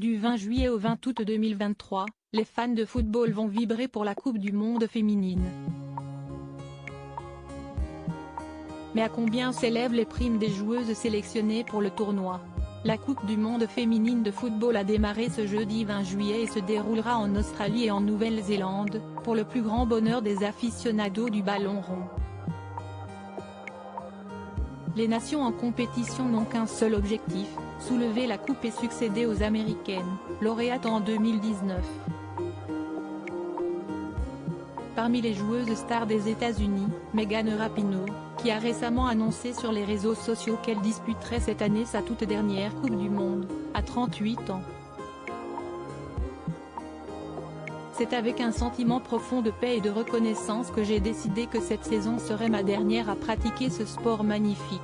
Du 20 juillet au 20 août 2023, les fans de football vont vibrer pour la Coupe du Monde féminine. Mais à combien s'élèvent les primes des joueuses sélectionnées pour le tournoi? La Coupe du Monde féminine de football a démarré ce jeudi 20 juillet et se déroulera en Australie et en Nouvelle-Zélande, pour le plus grand bonheur des aficionados du ballon rond. Les nations en compétition n'ont qu'un seul objectif, soulever la coupe et succéder aux Américaines, lauréates en 2019. Parmi les joueuses stars des États-Unis, Megan Rapinoe, qui a récemment annoncé sur les réseaux sociaux qu'elle disputerait cette année sa toute dernière Coupe du Monde, à 38 ans. C'est avec un sentiment profond de paix et de reconnaissance que j'ai décidé que cette saison serait ma dernière à pratiquer ce sport magnifique.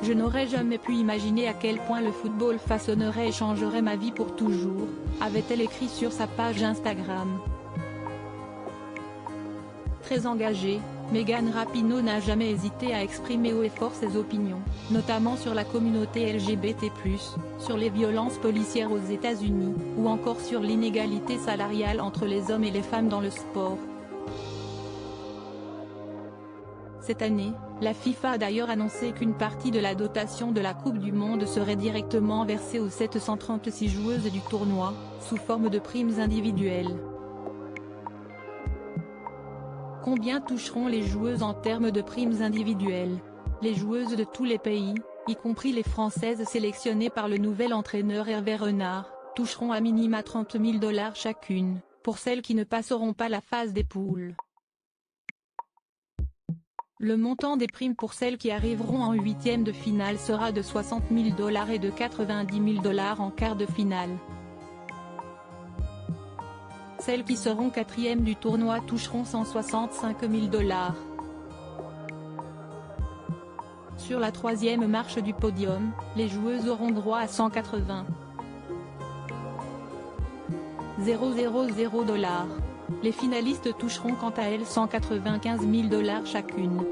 Je n'aurais jamais pu imaginer à quel point le football façonnerait et changerait ma vie pour toujours, avait-elle écrit sur sa page Instagram. Très engagée, Megan Rapinoe n'a jamais hésité à exprimer haut et fort ses opinions, notamment sur la communauté LGBT+, sur les violences policières aux États-Unis, ou encore sur l'inégalité salariale entre les hommes et les femmes dans le sport. Cette année, la FIFA a d'ailleurs annoncé qu'une partie de la dotation de la Coupe du Monde serait directement versée aux 736 joueuses du tournoi, sous forme de primes individuelles. Combien toucheront les joueuses en termes de primes individuelles? Les joueuses de tous les pays, y compris les Françaises sélectionnées par le nouvel entraîneur Hervé Renard, toucheront à minima 30 000 $ chacune, pour celles qui ne passeront pas la phase des poules. Le montant des primes pour celles qui arriveront en huitième de finale sera de 60 000 $ et de 90 000 $ en quart de finale. Celles qui seront quatrième du tournoi toucheront 165 000 $. Sur la troisième marche du podium, les joueuses auront droit à 180 000 $. Les finalistes toucheront quant à elles 195 000 $ chacune.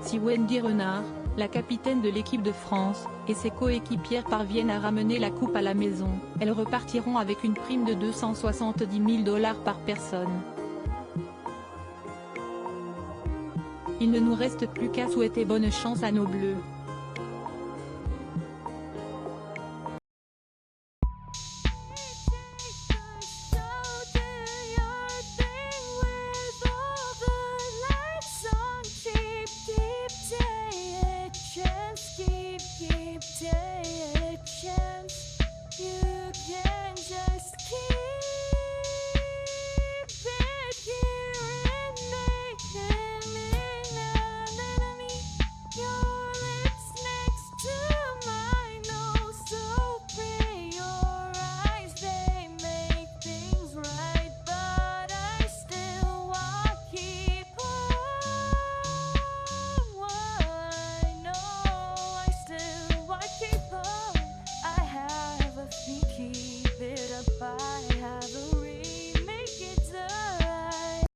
Si Wendy Renard, la capitaine de l'équipe de France, et ses coéquipières parviennent à ramener la coupe à la maison, elles repartiront avec une prime de 270 000 $ par personne. Il ne nous reste plus qu'à souhaiter bonne chance à nos Bleus.